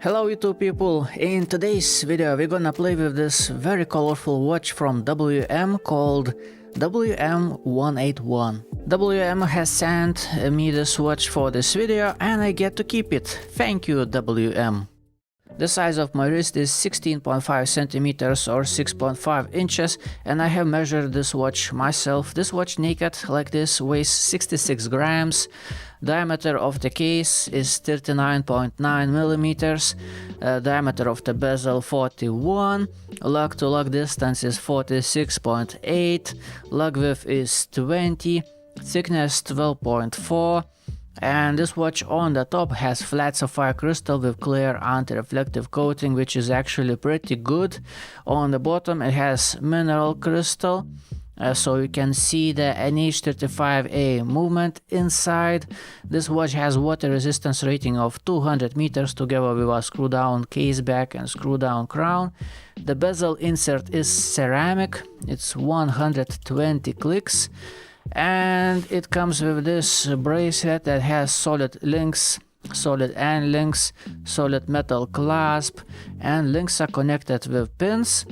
Hello YouTube people, in today's video we're gonna play with this very colorful watch from WM called WM181. WM has sent me this watch for this video and I get to keep it. Thank you WM. The size of my wrist is 16.5 centimeters or 6.5 inches and I have measured this watch myself. This watch naked like this weighs 66 grams. Diameter of the case is 39.9 millimeters. Diameter of the bezel 41. Lug to lug distance is 46.8. Lug width is 20. Thickness 12.4. And this watch on the top has flat sapphire crystal with clear anti-reflective coating, which is actually pretty good. On the bottom it has mineral crystal, so you can see the NH35A movement inside. This watch has water resistance rating of 200 meters together with a screw down case back and screw down crown. The bezel insert is ceramic, it's 120 clicks. And it comes with this bracelet that has solid links, solid end links, solid metal clasp, and links are connected with pins,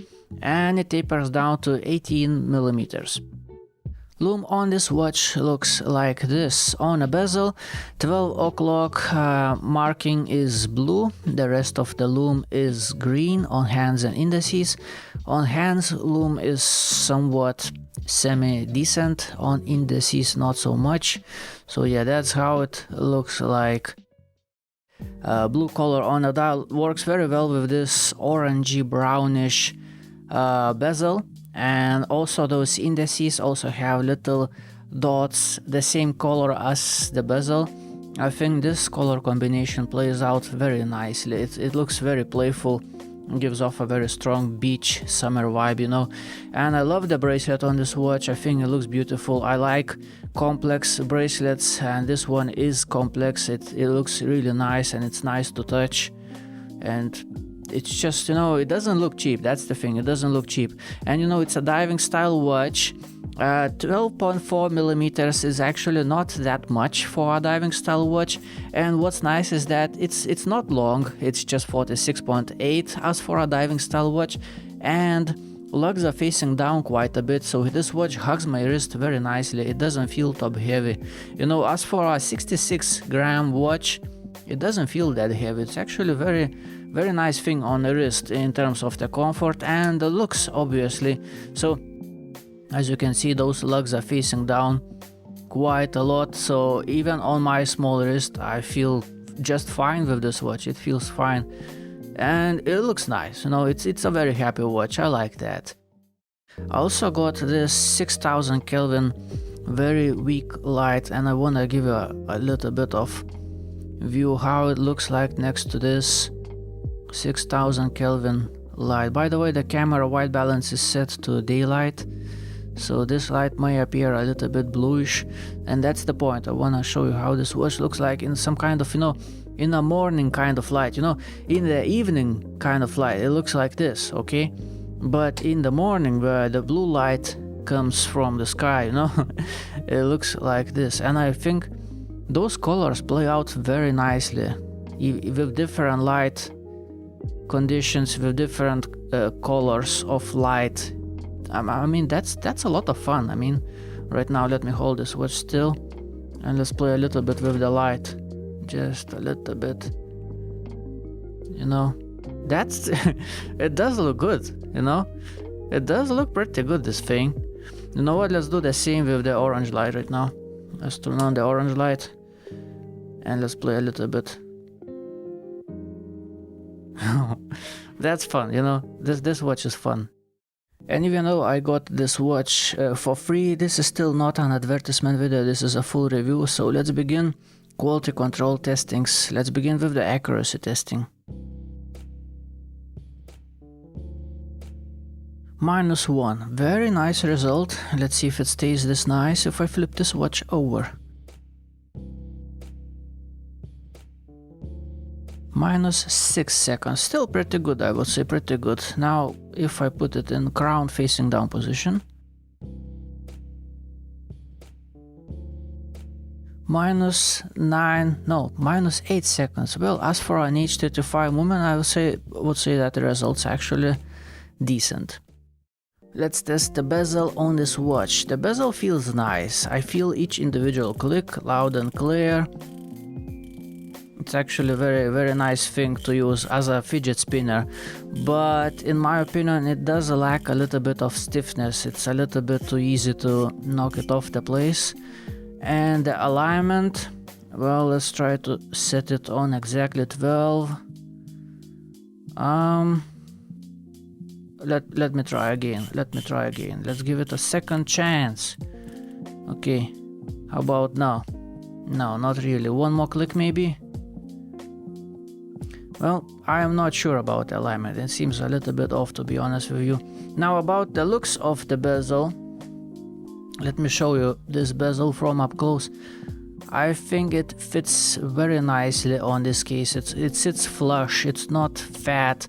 and it tapers down to 18 millimeters. Lume on this watch looks like this. On a bezel, 12 o'clock marking is blue, the rest of the lume is green on hands and indices. On hands, lume is somewhat semi-decent, on indices not so much. So yeah, that's how it looks like. Blue color on the dial works very well with this orangey brownish bezel. And also those indices also have little dots the same color as the bezel. I think this color combination plays out very nicely. It looks very playful, gives off a very strong beach summer vibe, you know. And I love the bracelet on this watch. I think it looks beautiful. I like complex bracelets and this one is complex. It looks really nice and it's nice to touch. And it's just, you know, it doesn't look cheap. That's the thing, it doesn't look cheap. And you know, it's a diving style watch. 12.4 millimeters is actually not that much for a diving style watch. And what's nice is that it's not long, it's just 46.8 as for a diving style watch. And lugs are facing down quite a bit, so this watch hugs my wrist very nicely. It doesn't feel top heavy. You know, as for a 66 gram watch, it doesn't feel that heavy. It's actually very nice thing on the wrist in terms of the comfort and the looks, obviously. So as you can see, those lugs are facing down quite a lot, so even on my small wrist I feel just fine with this watch. It feels fine and it looks nice, you know. It's a very happy watch. I like that. I also got this 6000 Kelvin very weak light and I want to give you a little bit of view how it looks like next to this 6000 Kelvin light. By the way, the camera white balance is set to daylight, so this light may appear a little bit bluish, and that's the point. I want to show you how this watch looks like in some kind of, you know, in a morning kind of light, you know. In the evening kind of light it looks like this, okay, but in the morning where the blue light comes from the sky, you know, it looks like this. And I think those colors play out very nicely with different light conditions, with different colors of light. I mean, that's a lot of fun. I mean, right now let me hold this watch still and let's play a little bit with the light, just a little bit, you know. That's it does look good, you know. It does look pretty good, this thing. You know what, let's do the same with the orange light right now. Let's turn on the orange light and let's play a little bit. That's fun, you know. This watch is fun. And even though I got this watch for free, this is still not an advertisement video, this is a full review. So let's begin quality control testings. Let's begin with the accuracy testing. -1, very nice result. Let's see if it stays this nice if I flip this watch over. -6 seconds, still pretty good, I would say, pretty good. Now if I put it in crown facing down position, -9, no, -8 seconds. Well, as for an H35 movement, I would say that the results actually decent. Let's test the bezel on this watch. The bezel feels nice. I feel each individual click loud and clear. It's actually a very nice thing to use as a fidget spinner, but in my opinion it does lack a little bit of stiffness. It's a little bit too easy to knock it off the place. And the alignment, well, let's try to set it on exactly 12. Let me try again. Let's give it a second chance. Okay, how about now? No, not really. One more click maybe. Well, I am not sure about the alignment. It seems a little bit off, to be honest with you. Now about the looks of the bezel. Let me show you this bezel from up close. I think it fits very nicely on this case. It sits flush. It's not fat,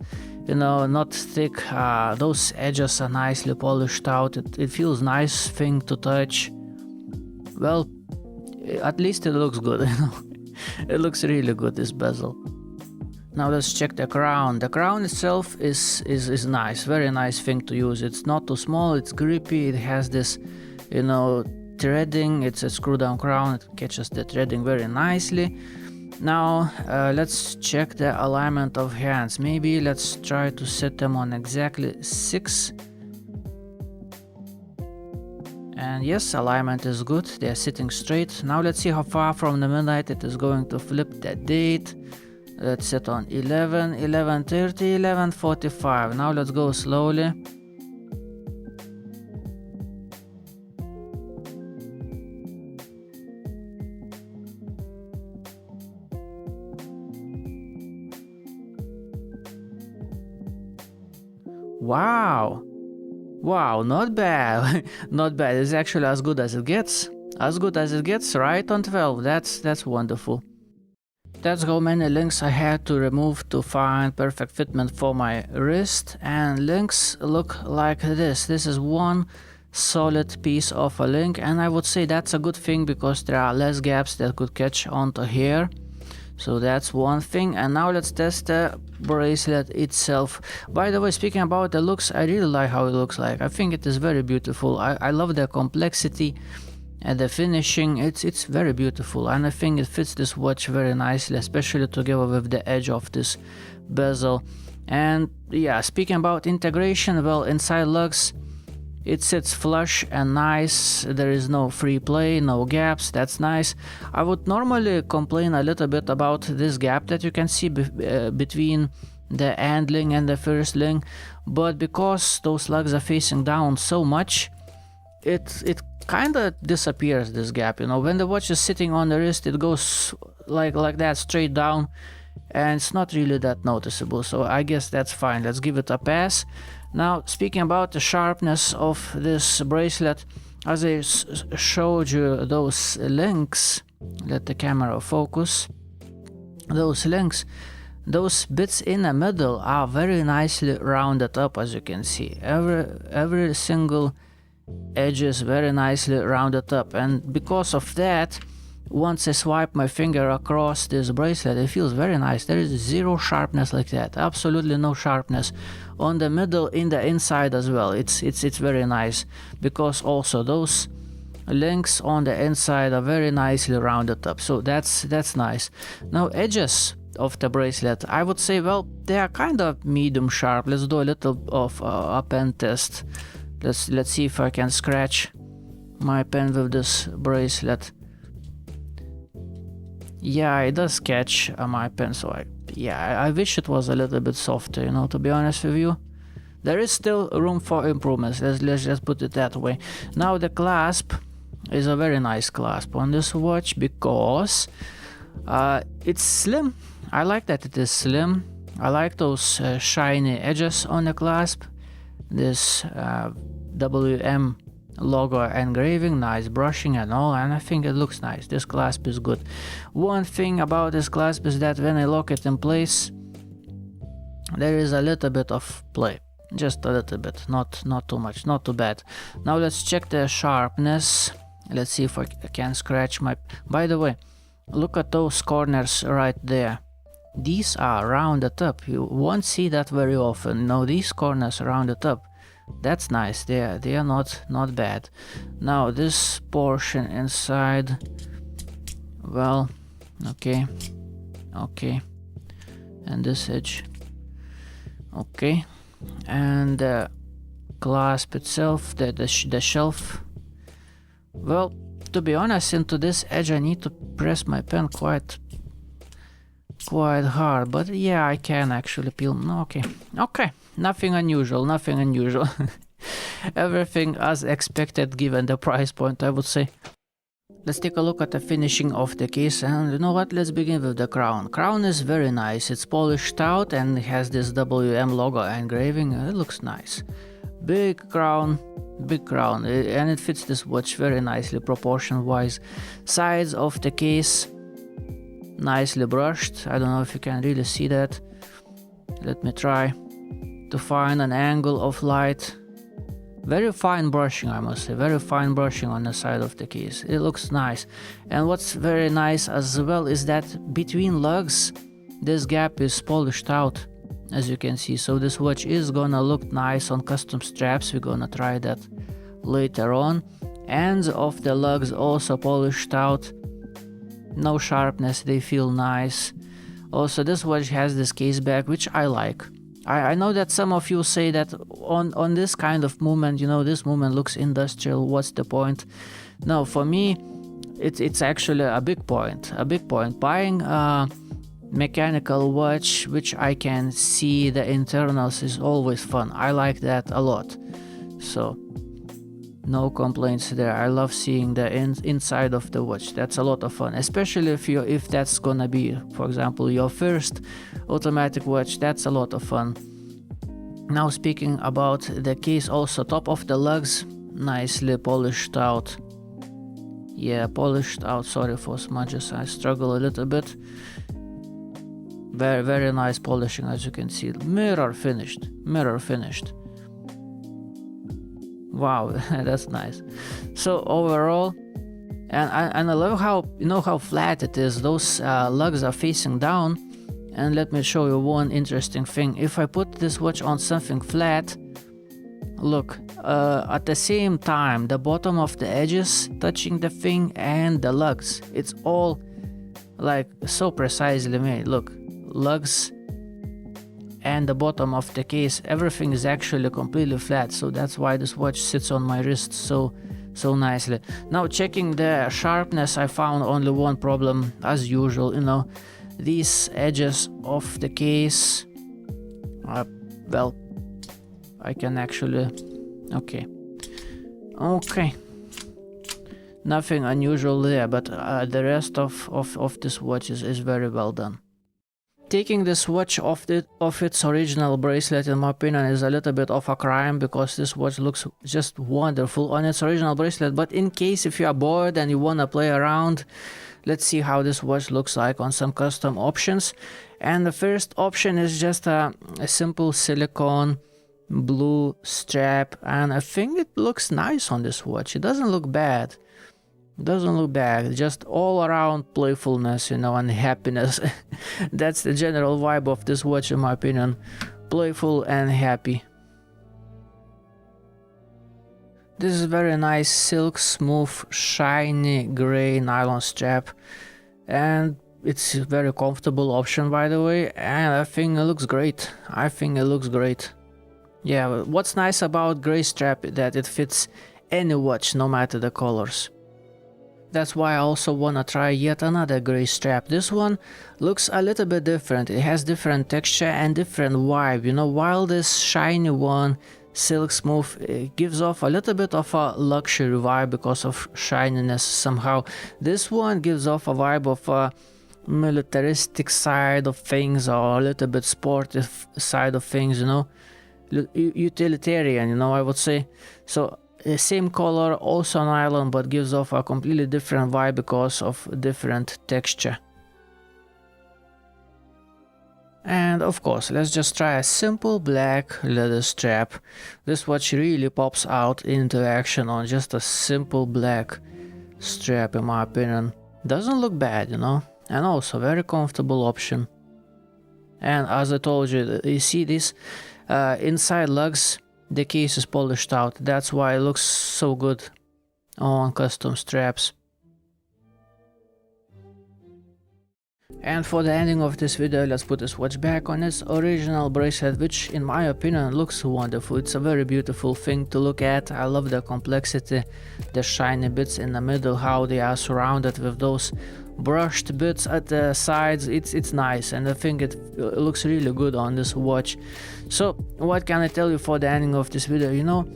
you know, not thick. Those edges are nicely polished out. It feels nice thing to touch. Well, at least it looks good, you know. It looks really good, this bezel. Now let's check the crown. The crown itself is nice, very nice thing to use. It's not too small, it's grippy, it has this, you know, threading. It's a screw down crown, it catches the threading very nicely. Now let's check the alignment of hands. Maybe let's try to set them on exactly 6. And yes, alignment is good, they are sitting straight. Now let's see how far from the midnight it is going to flip the date. Let's set on 11, 11:30, 11:45. Now let's go slowly. Wow! Wow, not bad. Not bad. It's actually as good as it gets. As good as it gets, right on 12. That's wonderful. That's how many links I had to remove to find perfect fitment for my wrist, and links look like this. This is one solid piece of a link, and I would say that's a good thing because there are less gaps that could catch onto here. So that's one thing. And now let's test the bracelet itself. By the way, speaking about the looks, I really like how it looks like. I think it is very beautiful. I love the complexity and the finishing. It's very beautiful, and I think it fits this watch very nicely, especially together with the edge of this bezel. And yeah, speaking about integration, well, inside lugs it sits flush and nice. There is no free play, no gaps. That's nice. I would normally complain a little bit about this gap that you can see between the end link and the first link, but because those lugs are facing down so much, it kind of disappears, this gap, you know. When the watch is sitting on the wrist, it goes like that straight down, and it's not really that noticeable, so I guess that's fine. Let's give it a pass. Now, speaking about the sharpness of this bracelet, as I showed you those links, let the camera focus, those links, those bits in the middle are very nicely rounded up, as you can see. Every single edge is very nicely rounded up, and because of that, once I swipe my finger across this bracelet, it feels very nice. There is zero sharpness like that, absolutely no sharpness on the middle, in the inside as well. It's very nice, because also those links on the inside are very nicely rounded up, so that's nice. Now, edges of the bracelet, I would say, well, they are kind of medium sharp. Let's do a little of a pen test. Let's see if I can scratch my pen with this bracelet. Yeah, it does catch my pen, so I wish it was a little bit softer, you know, to be honest with you. There is still room for improvements, let's just put it that way. Now, the clasp is a very nice clasp on this watch, because it's slim. I like that it is slim. I like those shiny edges on the clasp. This WM logo engraving, nice brushing and all, and I think it looks nice. This clasp is good. One thing about this clasp is that when I lock it in place, there is a little bit of play, just a little bit, not too much, not too bad. Now let's check the sharpness. Let's see if I can scratch my... By the way, look at those corners right there. These are rounded up. You won't see that very often. No, these corners rounded up. That's nice. They are not bad. Now this portion inside, well, okay, and this edge, okay, and the clasp itself, the shelf. Well, to be honest, into this edge I need to press my pen quite hard, but yeah, I can actually peel. Okay, nothing unusual. Everything as expected given the price point, I would say. Let's take a look at the finishing of the case, and you know what, let's begin with the crown. Crown is very nice. It's polished out and has this WM logo engraving. It looks nice. Big crown, and it fits this watch very nicely proportion wise. Sides of the case nicely brushed. I don't know if you can really see that. Let me try to find an angle of light. Very fine brushing, I must say. Very fine brushing on the side of the case. It looks nice. And what's very nice as well is that between lugs this gap is polished out, as you can see. So this watch is gonna look nice on custom straps. We're gonna try that later on. Ends of the lugs also polished out. No sharpness, they feel nice. Also, this watch has this case back, which I like. I know that some of you say that on this kind of movement, you know, this movement looks industrial, what's the point? No, for me, it's actually a big point. Buying a mechanical watch, which I can see the internals, is always fun. I like that a lot. So no complaints there. I love seeing the inside of the watch. That's a lot of fun, especially if that's gonna be, for example, your first automatic watch. That's a lot of fun. Now speaking about the case, also top of the lugs nicely polished out. Yeah, polished out. Sorry for smudges, I struggle a little bit. Very nice polishing, as you can see. Mirror finished. Wow, that's nice. So overall, and I love how, you know, how flat it is. Those lugs are facing down. And let me show you one interesting thing. If I put this watch on something flat, look, at the same time, the bottom of the edges touching the thing and the lugs, it's all like so precisely made. Look, lugs and the bottom of the case, everything is actually completely flat. So that's why this watch sits on my wrist so nicely. Now checking the sharpness, I found only one problem as usual. You know, these edges of the case, well, I can actually, okay, nothing unusual there, but the rest of this watch is very well done. Taking this watch off its original bracelet, in my opinion, is a little bit of a crime, because this watch looks just wonderful on its original bracelet. But in case if you are bored and you wanna play around, let's see how this watch looks like on some custom options. And the first option is just a simple silicone blue strap, and I think it looks nice on this watch. It doesn't look bad. Just all around playfulness, you know, and happiness. That's the general vibe of this watch, in my opinion. Playful and happy. This is very nice silk smooth shiny gray nylon strap, and it's a very comfortable option, by the way, and I think it looks great. Yeah, what's nice about gray strap is that it fits any watch, no matter the colors. That's why I also wanna try yet another gray strap. This one looks a little bit different. It has different texture and different vibe. You know, while this shiny one, silk smooth, it gives off a little bit of a luxury vibe because of shininess somehow. This one gives off a vibe of a militaristic side of things, or a little bit sportive side of things, you know. Utilitarian, you know, I would say. So same color, also nylon, but gives off a completely different vibe because of different texture. And of course, let's just try a simple black leather strap. This watch really pops out into action on just a simple black strap in my opinion. Doesn't look bad, you know, and also very comfortable option. And as I told you, you see this inside lugs, the case is polished out. That's why it looks so good on custom straps. And for the ending of this video, let's put this watch back on its original bracelet, which in my opinion looks wonderful. It's a very beautiful thing to look at. I love the complexity, the shiny bits in the middle, how they are surrounded with those brushed bits at the sides. It's nice, and I think it looks really good on this watch. So what can I tell you for the ending of this video? You know,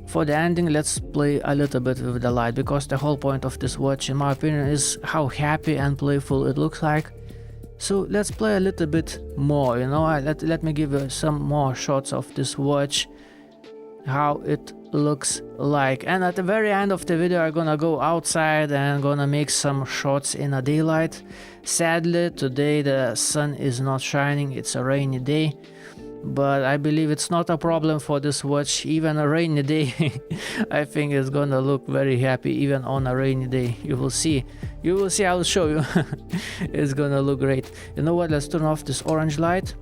for the ending, let's play a little bit with the light, because the whole point of this watch in my opinion is how happy and playful it looks like. So let's play a little bit more, you know. Let me give you some more shots of this watch, how it looks like. And at the very end of the video I'm gonna go outside and gonna make some shots in a daylight. Sadly today the sun is not shining, it's a rainy day, but I believe it's not a problem for this watch. Even a rainy day I think it's gonna look very happy even on a rainy day. You will see, I'll show you. It's gonna look great. You know what, let's turn off this orange light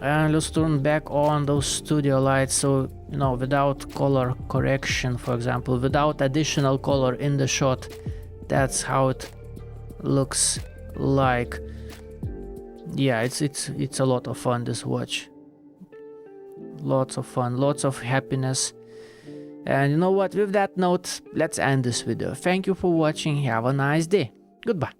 and let's turn back on those studio lights, so you know, without color correction, for example, without additional color in the shot. That's how it looks like. Yeah, it's a lot of fun, this watch. Lots of fun, lots of happiness. And you know what, with that note, let's end this video. Thank you for watching, have a nice day. Goodbye.